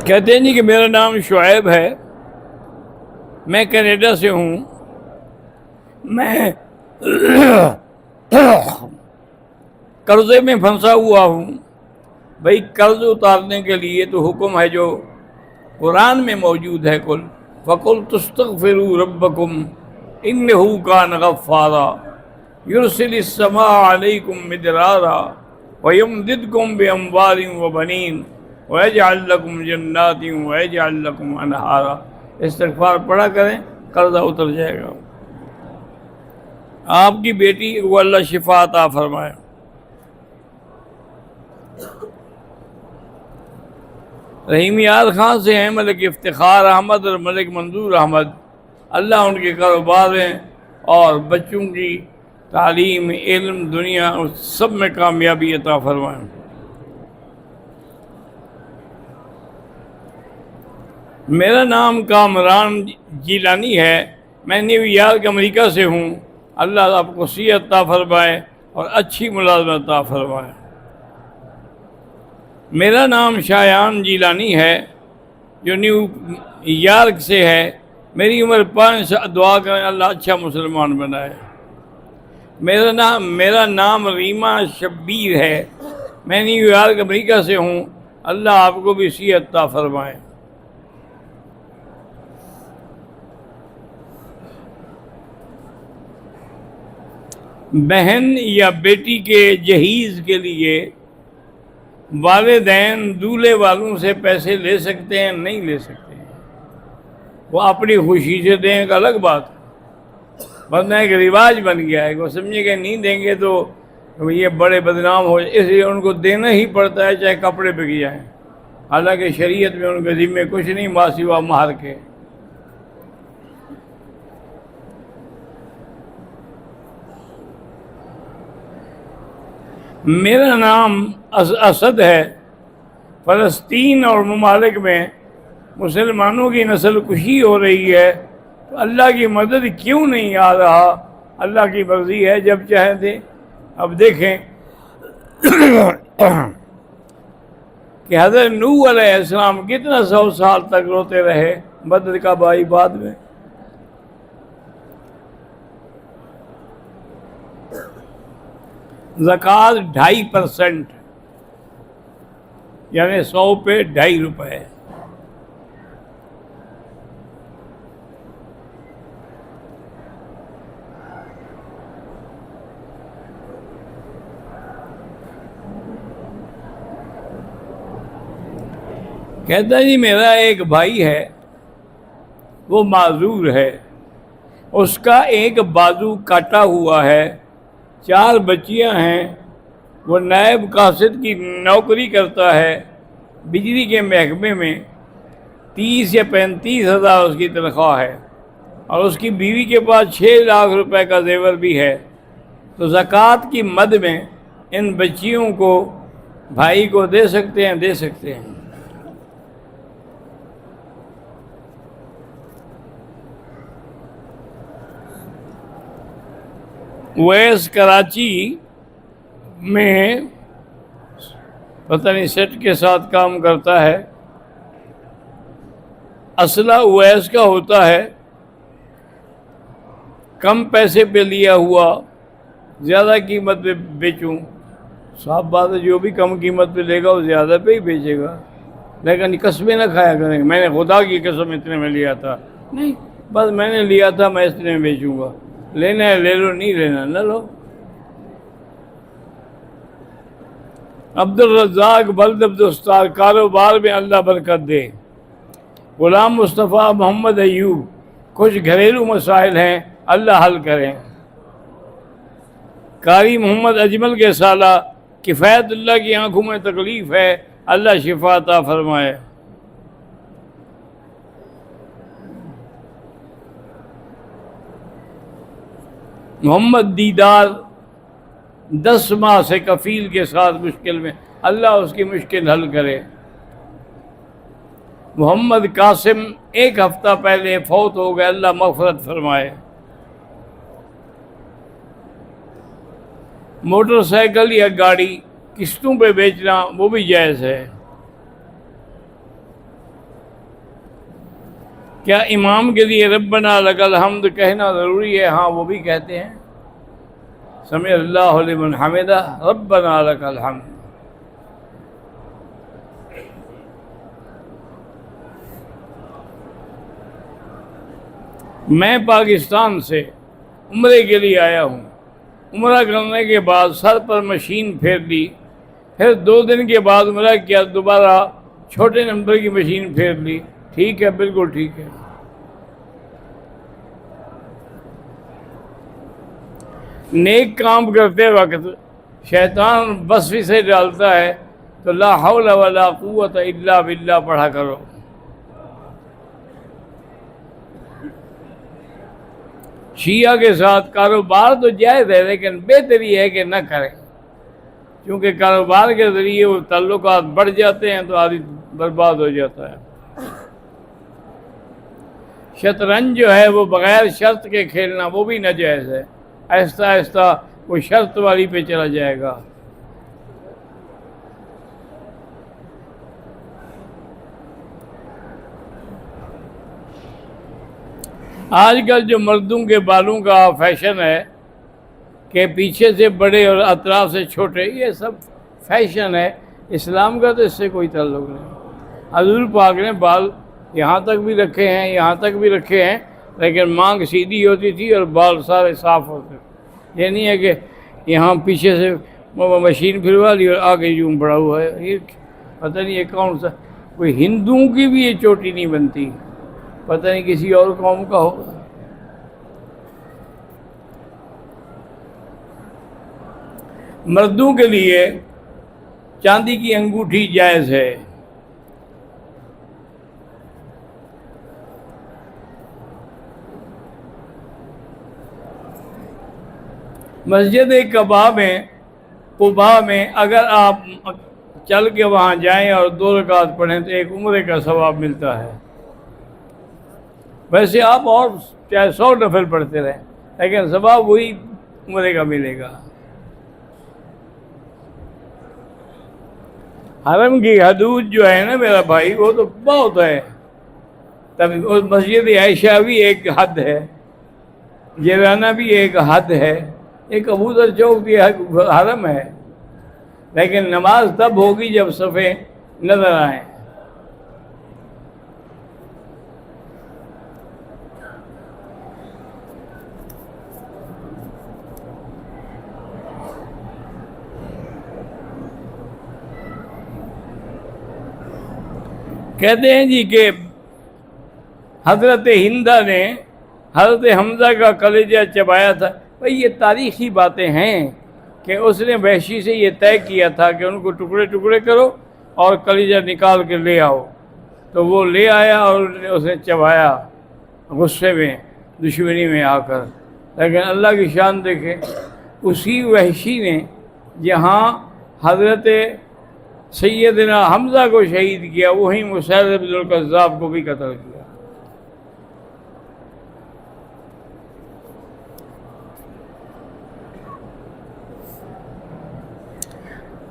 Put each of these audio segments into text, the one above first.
کہتے ہیں جی کہ میرا نام شعیب ہے، میں کینیڈا سے ہوں، میں قرضے میں پھنسا ہوا ہوں۔ بھائی قرض اتارنے کے لیے تو حکم ہے جو قرآن میں موجود ہے، کل فَقُلْتُ اسْتَغْفِرُوا رَبَّكُمْ إِنَّهُ كَانَ غَفَّارًا يُرْسِلِ السَّمَاءَ عَلَيْكُمْ مِدْرَارًا وَيُمْدِدْكُمْ بِأَمْوَالٍ وَبَنِينَ وَيَجْعَلْ لَكُمْ جَنَّاتٍ وَيَجْعَلْ لَكُمْ أَنْهَارًا۔ استغفار پڑھا کریں، قرضہ اتر جائے گا۔ آپ کی بیٹی کو اللہ شفا عطا فرمائے۔ رحیم یار خان سے ہیں ملک افتخار احمد اور ملک منظور احمد، اللہ ان کے کاروباریں اور بچوں کی تعلیم، علم، دنیا اور سب میں کامیابی عطا فرمائیں۔ میرا نام کامران جیلانی ہے، میں نیو یارک امریکہ سے ہوں، اللہ آپ کو صحت عطا فرمائے اور اچھی ملازمت عطا فرمائے۔ میرا نام شایان جیلانی ہے جو نیو یارک سے ہے، میری عمر 5 سال، دعا کریں اللہ اچھا مسلمان بنائے۔ میرا نام ریما شبیر ہے، میں نیو یارک امریکہ سے ہوں، اللہ آپ کو بھی صحت عطا فرمائے۔ بہن یا بیٹی کے جہیز کے لیے والدین دولہے والوں سے پیسے لے سکتے ہیں؟ نہیں لے سکتے ہیں، وہ اپنی خوشی سے دیں، ایک الگ بات، ورنہ ایک رواج بن گیا ہے، وہ سمجھے کہ نہیں دیں گے تو یہ بڑے بدنام ہو جائے، اس لیے ان کو دینا ہی پڑتا ہے چاہے کپڑے بک جائیں، حالانکہ شریعت میں ان کے ذمے کچھ نہیں ماں سوا مہر کے۔ میرا نام اسد ہے، فلسطین اور ممالک میں مسلمانوں کی نسل کشی ہو رہی ہے، تو اللہ کی مدد کیوں نہیں آ رہا؟ اللہ کی مرضی ہے، جب چاہے دے۔ اب دیکھیں کہ حضرت نوح علیہ السلام کتنا 100 سال تک روتے رہے، مدد کب آئی؟ بعد میں۔ زکوٰۃ 2.5%، یعنی 100 پہ 2.5 روپے۔ کہتا ہے جی میرا ایک بھائی ہے، وہ معذور ہے، اس کا ایک بازو کاٹا ہوا ہے، 4 بچیاں ہیں، وہ نائب قاصد کی نوکری کرتا ہے بجلی کے محکمے میں، 30 یا 35 ہزار اس کی تنخواہ ہے، اور اس کی بیوی کے پاس 6 لاکھ روپے کا زیور بھی ہے، تو زکوٰۃ کی مد میں ان بچیوں کو بھائی کو دے سکتے ہیں؟ دے سکتے ہیں۔ ویس کراچی میں پتہ نہیں سیٹ کے ساتھ کام کرتا ہے، اسلحہ اویس کا ہوتا ہے، کم پیسے پہ لیا ہوا زیادہ قیمت پہ بیچوں، صاف بات ہے، جو بھی کم قیمت پہ لے گا وہ زیادہ پہ ہی بیچے گا، لیکن قسمیں نہ کھایا کریں گے میں نے خدا کی قسم اتنے میں لیا تھا، نہیں، بس میں نے لیا تھا میں اتنے میں بیچوں گا، لینا ہے لے لو، نہیں لینا نہ لو۔ عبد الرزاق بلد عبدالستار، کاروبار میں اللہ برکت دے۔ غلام مصطفیٰ محمد ایوب، کچھ گھریلو مسائل ہیں، اللہ حل کریں۔ قاری محمد اجمل کے سالہ، کفایت اللہ کی آنکھوں میں تکلیف ہے، اللہ شفا عطا فرمائے۔ محمد دیدار 10 ماہ سے کفیل کے ساتھ مشکل میں، اللہ اس کی مشکل حل کرے۔ محمد قاسم 1 ہفتہ پہلے فوت ہو گئے، اللہ مغفرت فرمائے۔ موٹر سائیکل یا گاڑی قسطوں پہ بیچنا وہ بھی جائز ہے۔ کیا امام کے لیے ربنا لک الحمد کہنا ضروری ہے؟ ہاں وہ بھی کہتے ہیں، سمع اللہ لمن حمدہ ربنا لک الحمد۔ میں پاکستان سے عمرے کے لیے آیا ہوں، عمرہ کرنے کے بعد سر پر مشین پھیر لی، پھر 2 دن کے بعد عمرہ کیا، دوبارہ چھوٹے نمبر کی مشین پھیر لی، ٹھیک ہے؟ بالکل ٹھیک ہے۔ نیک کام کرتے وقت شیطان وسوسے ڈالتا ہے تو لا حول ولا قوت الا باللہ پڑھا کرو۔ شیعہ کے ساتھ کاروبار تو جائز ہے لیکن بہتری ہے کہ نہ کریں، کیونکہ کاروبار کے ذریعے وہ تعلقات بڑھ جاتے ہیں تو آدمی برباد ہو جاتا ہے۔ شطرنج جو ہے وہ بغیر شرط کے کھیلنا وہ بھی ناجائز ہے، آہستہ آہستہ وہ شرط والی پہ چلا جائے گا۔ آج کل جو مردوں کے بالوں کا فیشن ہے کہ پیچھے سے بڑے اور اطراف سے چھوٹے، یہ سب فیشن ہے، اسلام کا تو اس سے کوئی تعلق نہیں۔ حضور پاک نے بال یہاں تک بھی رکھے ہیں، یہاں تک بھی رکھے ہیں، لیکن مانگ سیدھی ہوتی تھی اور بال سارے صاف ہوتے تھے۔ یہ نہیں ہے کہ یہاں پیچھے سے مشین پھروا لی اور آگے یوں بڑا ہوا ہے، یہ پتہ نہیں یہ کون سا، کوئی ہندوؤں کی بھی یہ چوٹی نہیں بنتی، پتہ نہیں کسی اور قوم کا ہوگا۔ مردوں کے لیے چاندی کی انگوٹھی جائز ہے۔ مسجد قباء میں اگر آپ چل کے وہاں جائیں اور 2 رکعت پڑھیں تو ایک عمرے کا ثواب ملتا ہے۔ ویسے آپ اور چاہے 100 نفل پڑھتے رہیں لیکن ثواب وہی عمرے کا ملے گا۔ حرم کی حدود جو ہے نا میرا بھائی وہ تو بہت ہے، تب مسجد عائشہ بھی ایک حد ہے، جیرانہ بھی ایک حد ہے، ایک ابوذر چوک بھی حرم ہے، لیکن نماز تب ہوگی جب صفیں نظر آئیں۔ کہتے ہیں جی کہ حضرت ہندہ نے حضرت حمزہ کا کلیجہ چبایا تھا۔ بھئی یہ تاریخی باتیں ہیں کہ اس نے وحشی سے یہ طے کیا تھا کہ ان کو ٹکڑے ٹکڑے کرو اور کلیجہ نکال کے لے آؤ، تو وہ لے آیا اور اس نے چبایا غصے میں، دشمنی میں آ کر۔ لیکن اللہ کی شان دیکھیں، اسی وحشی نے جہاں حضرت سیدنا حمزہ کو شہید کیا، وہیں مسیلمہ بن الکذاب کو بھی قتل کیا۔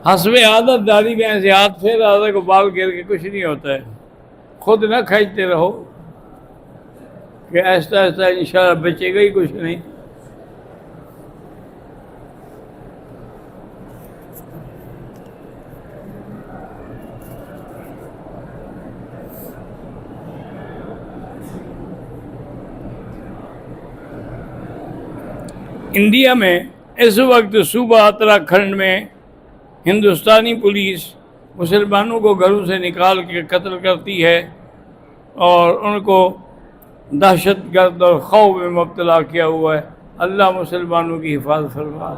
حسب عادت داڑھی میں ایسے ہاتھ پھیر آدھا کو بال گر کے کچھ نہیں ہوتا ہے، خود نہ کھینچتے رہو کہ آہستہ آہستہ انشاءاللہ بچے گا ہی کچھ نہیں۔ انڈیا میں اس وقت صوبہ اتراکھنڈ میں ہندوستانی پولیس مسلمانوں کو گھروں سے نکال کے قتل کرتی ہے اور ان کو دہشت گرد اور خوف میں مبتلا کیا ہوا ہے۔ اللہ مسلمانوں کی حفاظت فرما،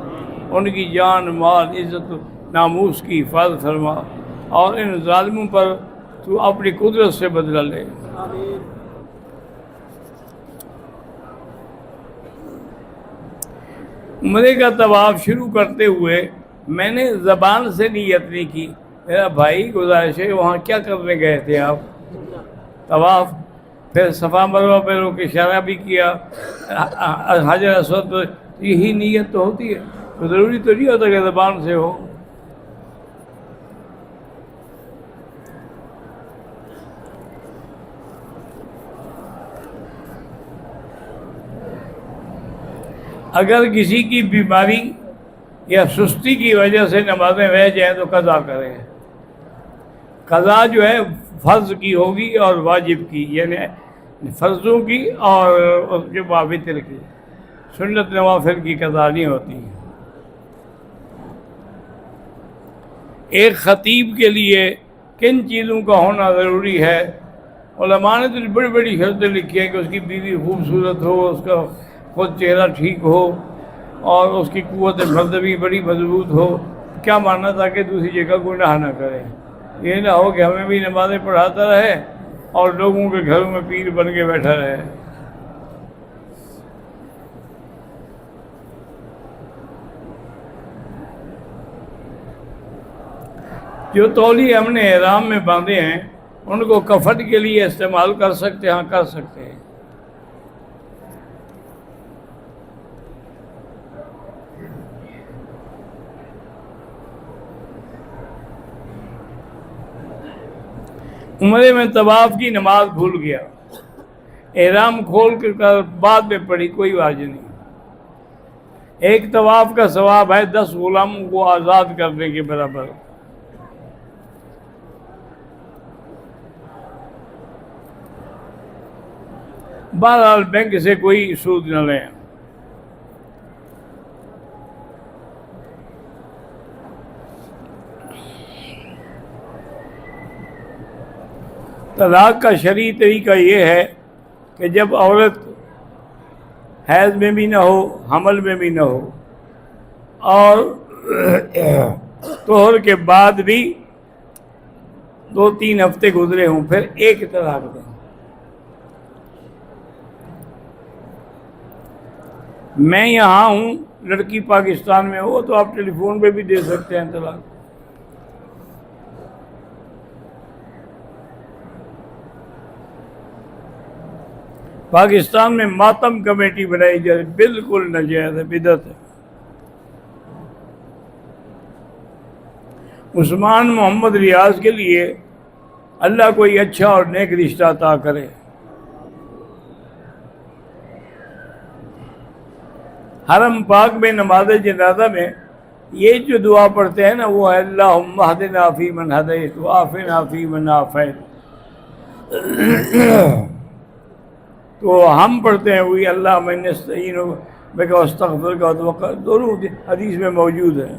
ان کی جان مال عزت ناموس کی حفاظت فرما، اور ان ظالموں پر تو اپنی قدرت سے بدلہ لے۔ عمرے کا طواف شروع کرتے ہوئے میں نے زبان سے نیت نہیں کی۔ میرا بھائی گزارش ہے، وہاں کیا کرنے گئے تھے آپ؟ طواف، پھر صفا مروہ پہ رک کے اشارہ بھی کیا، حجر اسود پر، یہی نیت تو ہوتی ہے، تو ضروری تو نہیں ہوتا کہ زبان سے ہو۔ اگر کسی کی بیماری یا سستی کی وجہ سے نمازیں رہ جائیں تو قضا کریں. قضا جو ہے فرض کی ہوگی اور واجب کی، یعنی فرضوں کی اور اس کے وتر کی. سنت نوافل کی قضا نہیں ہوتی. ایک خطیب کے لیے کن چیزوں کا ہونا ضروری ہے؟ علماء نے تو بڑی بڑی شرطیں لکھی ہیں کہ اس کی بیوی خوبصورت ہو، اس کا خود چہرہ ٹھیک ہو اور اس کی قوت مردمی بڑی مضبوط ہو. کیا ماننا تھا کہ دوسری جگہ گناہ نہ کرے. یہ نہ ہو کہ ہمیں بھی نمازیں پڑھاتا رہے اور لوگوں کے گھروں میں پیر بن کے بیٹھا رہے. جو تولی ہم نے احرام میں باندھے ہیں ان کو کفن کے لیے استعمال کر سکتے ہیں؟ ہاں کر سکتے ہیں. عمرے میں طواف کی نماز بھول گیا، احرام کھول کر بعد میں پڑھی، کوئی حرج نہیں. ایک طواف کا ثواب ہے 10 غلاموں کو آزاد کرنے کے برابر. بہرحال بینک سے کوئی سود نہ لیں. طلاق کا شرعی طریقہ یہ ہے کہ جب عورت حیض میں بھی نہ ہو، حمل میں بھی نہ ہو اور طہر کے بعد بھی 2-3 ہفتے گزرے ہوں، پھر ایک طلاق دیں. میں یہاں ہوں، لڑکی پاکستان میں ہو تو آپ ٹیلی فون پہ بھی دے سکتے ہیں طلاق. پاکستان میں ماتم کمیٹی بنائی جائے، بالکل ناجائز ہے، بدعت ہے. عثمان محمد ریاض کے لیے اللہ کوئی اچھا اور نیک رشتہ عطا کرے. حرم پاک میں نماز جنازہ میں یہ جو دعا پڑھتے ہیں نا وہ ہے اللہم اہدنا فیمن ہدیت وعافنا فیمن عافیت. تو ہم پڑھتے ہیں وہی اللہ میں نستعین بک واستغفرک واتوکل، دونوں حدیث میں موجود ہیں.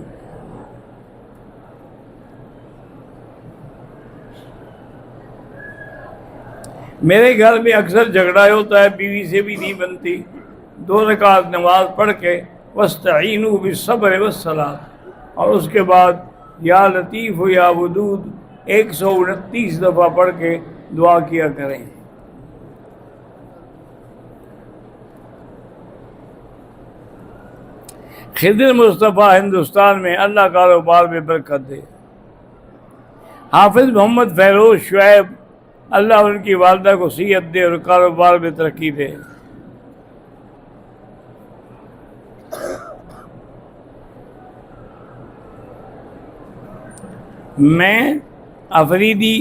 میرے گھر میں اکثر جھگڑا ہوتا ہے، بیوی سے بھی نہیں بنتی. 2 رکعت نماز پڑھ کے واستعینوا بالصبر والصلاۃ اور اس کے بعد یا لطیف و یا ودود 129 دفعہ پڑھ کے دعا کیا کریں. خضر مصطفیٰ ہندوستان میں، اللہ کاروبار میں برکت دے. حافظ محمد فیروز شعیب، اللہ ان کی والدہ کو صحت دے اور کاروبار میں ترقی دے. میں افریدی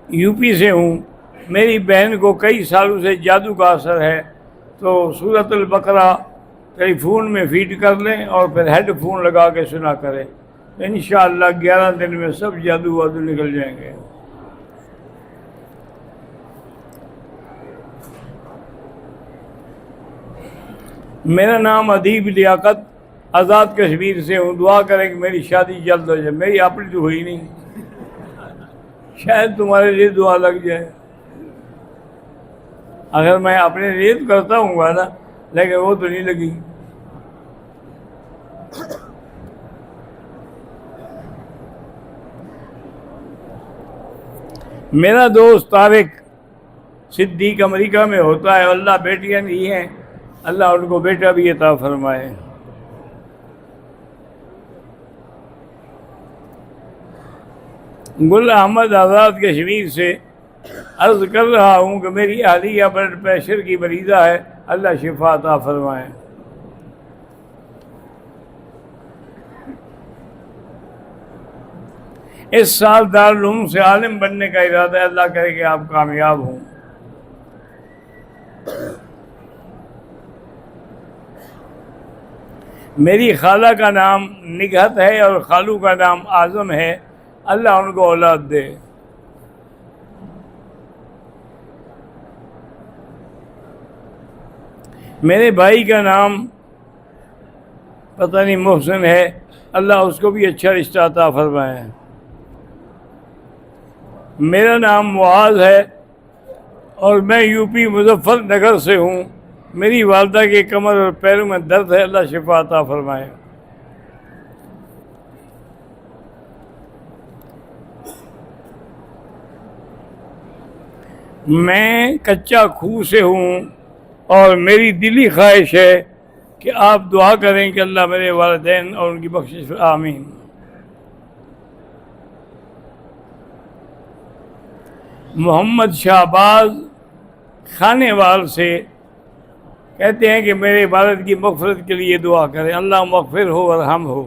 یو پی سے ہوں. میری بہن کو کئی سالوں سے جادو کا اثر ہے، تو سورۃ البقرہ ٹیلی فون میں فیڈ کر لیں اور پھر ہیڈ فون لگا کے سنا کریں. انشاءاللہ 11 دن میں سب جادو وادو نکل جائیں گے. میرا نام ادیب لیاقت، آزاد کشمیر سے ہوں. دعا کریں کہ میری شادی جلد ہو جائے. میری اپنی تو ہوئی نہیں، شاید تمہارے لیے دعا لگ جائے. اگر میں اپنے لیے تو کرتا ہوں گا نا، لیکن وہ تو نہیں لگی. میرا دوست طارق صدیق امریکہ میں ہوتا ہے. اللہ بیٹیاں نہیں ہیں، اللہ ان کو بیٹا بھی عطا فرمائے. گل احمد آزاد کشمیر سے عرض کر رہا ہوں کہ میری اہلیہ بلڈ پریشر کی مریضہ ہے، اللہ شفا عطا فرمائے. اس سال دارالعلوم سے عالم بننے کا ارادہ ہے، اللہ کرے کہ آپ کامیاب ہوں. میری خالہ کا نام نگہت ہے اور خالو کا نام اعظم ہے، اللہ ان کو اولاد دے۔ میرے بھائی کا نام پتہ نہیں محسن ہے، اللہ اس کو بھی اچھا رشتہ عطا فرمائے۔ میرا نام معاذ ہے اور میں یو پی مظفر نگر سے ہوں۔ میری والدہ کے کمر اور پیروں میں درد ہے، اللہ شفا عطا فرمائے۔ میں کچا کھوہ سے ہوں اور میری دلی خواہش ہے کہ آپ دعا کریں کہ اللہ میرے والدین اور ان کی بخشش، آمین۔ محمد شہباز خانے وال سے کہتے ہیں کہ میرے والد کی مغفرت کے لیے دعا کریں، اللہ مغفر ہو ورحم ہو۔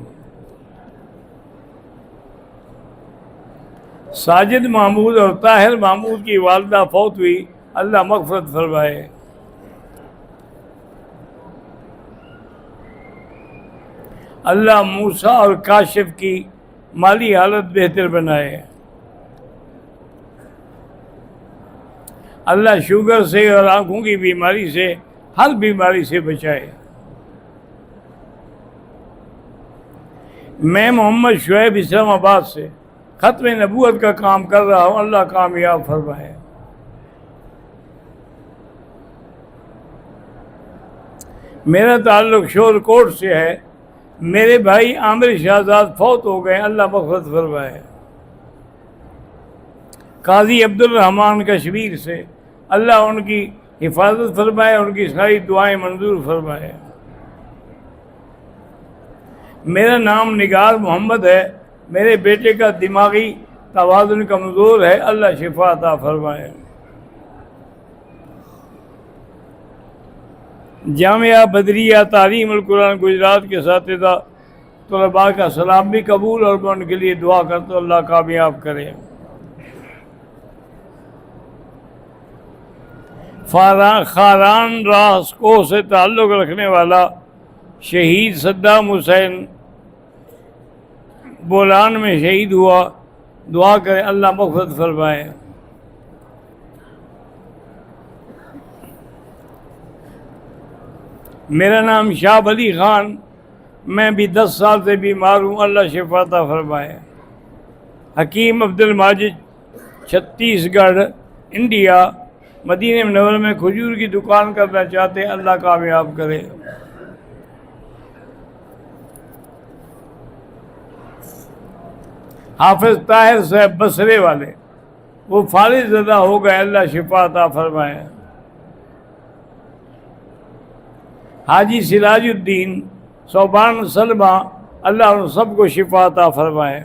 ساجد محمود اور طاہر محمود کی والدہ فوت ہوئی، اللہ مغفرت فرمائے۔ اللہ موسیٰ اور کاشف کی مالی حالت بہتر بنائے۔ اللہ شوگر سے اور آنکھوں کی بیماری سے، ہر بیماری سے بچائے۔ میں محمد شعیب اسلام آباد سے ختم نبوت کا کام کر رہا ہوں، اللہ کامیاب فرمائے۔ میرا تعلق شور کوٹ سے ہے، میرے بھائی عامر شہزاد فوت ہو گئے، اللہ مغفرت فرمائے۔ قاضی عبد الرحمن کشمیر سے، اللہ ان کی حفاظت فرمائے، ان کی ساری دعائیں منظور فرمائے۔ میرا نام نگار محمد ہے، میرے بیٹے کا دماغی توازن کمزور ہے، اللہ شفا عطا فرمائے۔ جامعہ بدریہ تعلیم القرآن گجرات کے اساتذہ طلباء کا سلام بھی قبول، اور میں ان کے لیے دعا کرتا ہوں اللہ کامیاب کرے۔ خاران راسکو سے تعلق رکھنے والا شہید صدام حسین بولان میں شہید ہوا، دعا کریں اللہ مغفرت فرمائے۔ میرا نام شاہ علی خان، میں بھی 10 سال سے بیمار ہوں، اللہ شفا عطا فرمائے۔ حکیم عبد الماجد چھتیس گڑھ انڈیا، مدینہ منورہ میں کھجور کی دکان کرنا چاہتے ہیں، اللہ کامیاب کرے۔ حافظ طاہر صاحب بصرے والے، وہ فالج زدہ ہو گئے، اللہ شفا عطا فرمائے۔ حاجی سراج الدین صوبان سلمہ، اللہ ان سب کو شفا عطا فرمائے۔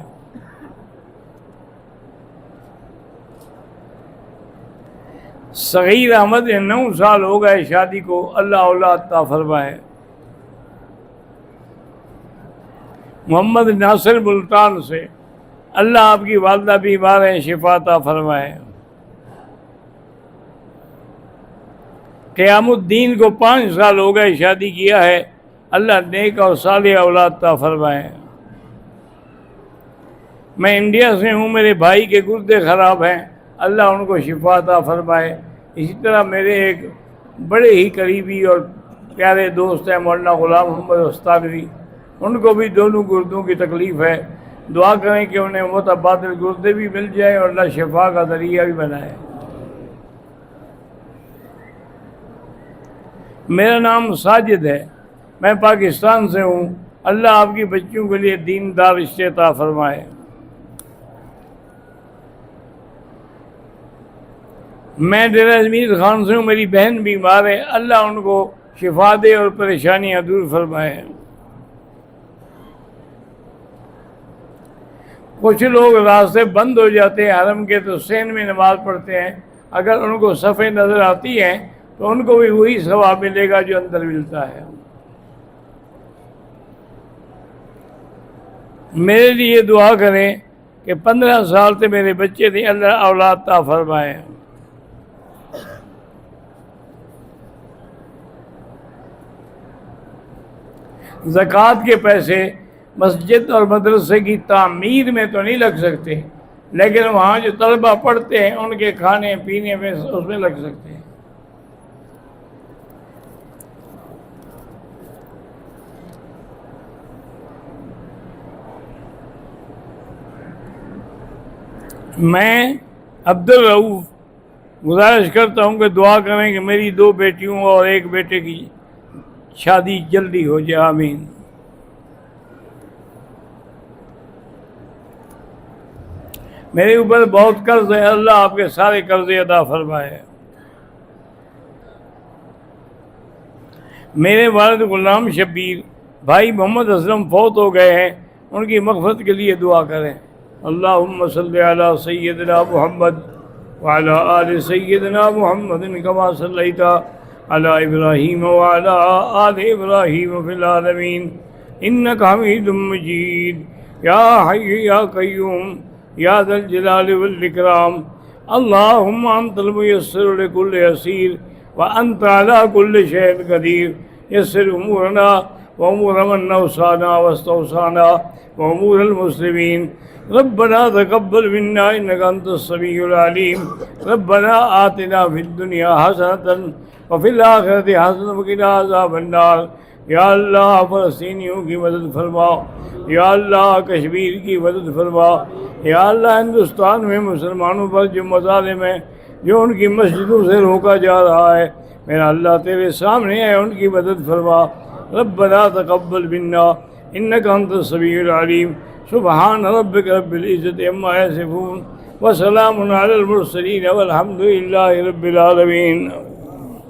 صغیر احمد 9 سال ہو گئے شادی کو، اللہ اولاد عطا فرمائے۔ محمد ناصر ملتان سے، اللہ آپ کی والدہ بیمار ہیں، شفا عطا فرمائے۔ قیام الدین کو 5 سال ہو گئے شادی کیا ہے، اللہ نیک اور صالح اولاد عطا فرمائے۔ میں انڈیا سے ہوں، میرے بھائی کے گردے خراب ہیں، اللہ ان کو شفا عطا فرمائے۔ اسی طرح میرے ایک بڑے ہی قریبی اور پیارے دوست ہیں مولانا غلام محمد استانوی، ان کو بھی دونوں گردوں کی تکلیف ہے، دعا کریں کہ انہیں متبادل گردے بھی مل جائیں اور اللہ شفا کا ذریعہ بھی بنائے۔ میرا نام ساجد ہے، میں پاکستان سے ہوں، اللہ آپ کی بچیوں کے لیے دیندار رشتے عطا فرمائے۔ میں ڈیرہ ازمیر خان سے ہوں، میری بہن بیمار ہے، اللہ ان کو شفا دے اور پریشانیاں دور فرمائے۔ کچھ لوگ راستے بند ہو جاتے ہیں حرم کے تو سین میں نماز پڑھتے ہیں، اگر ان کو صفیں نظر آتی ہیں تو ان کو بھی وہی ثواب ملے گا جو اندر ملتا ہے۔ میرے لیے دعا کریں کہ 15 سال سے میرے بچے تھے، اللہ اولاد عطا فرمائے۔ زکوٰۃ کے پیسے مسجد اور مدرسے کی تعمیر میں تو نہیں لگ سکتے، لیکن وہاں جو طلبہ پڑھتے ہیں ان کے کھانے پینے میں اس میں لگ سکتے ہیں۔ میں عبدالرؤوف گزارش کرتا ہوں کہ دعا کریں کہ میری 2 بیٹیوں اور 1 بیٹے کی شادی جلدی ہو جائے، آمین۔ میرے اوپر بہت قرض ہے، اللہ آپ کے سارے قرضے ادا فرمائے۔ میرے والد غلام شبیر بھائی محمد اسلم فوت ہو گئے ہیں، ان کی مغفرت کے لیے دعا کریں۔ اللہم صلی علی سیدنا محمد وعلی آل سیدنا محمد کما صلیت علی ابراہیم وعلی آل ابراہیم فی العالمین انک حمید مجید۔ یا حی یا قیوم یا ذا الجلال والاکرام، اللہم انت المیسر لکل یسیر وانت علی کل شیء قدیر۔ یسر امورنا وامور من اوصانا واستوصانا وامور المسلمین۔ ربنا تقبل منا انك انت السميع العليم۔ ربنا آتنا في الدنيا حسنة وفي الآخرة حسنة وقنا عذاب النار۔ یا اللہ فلسطینیوں کی مدد فرما، یا اللہ کشمیر کی مدد فرما، یا اللہ ہندوستان میں مسلمانوں پر جو مظالم ہیں، جو ان کی مسجدوں سے روکا جا رہا ہے، میرا اللہ تیرے سامنے ہے، ان کی مدد فرما۔ ربنا تقبل منا انك انت السميع العليم۔ سبحان ربك رب العزة عما يصفون وسلام على المرسلين والحمد لله رب العالمين۔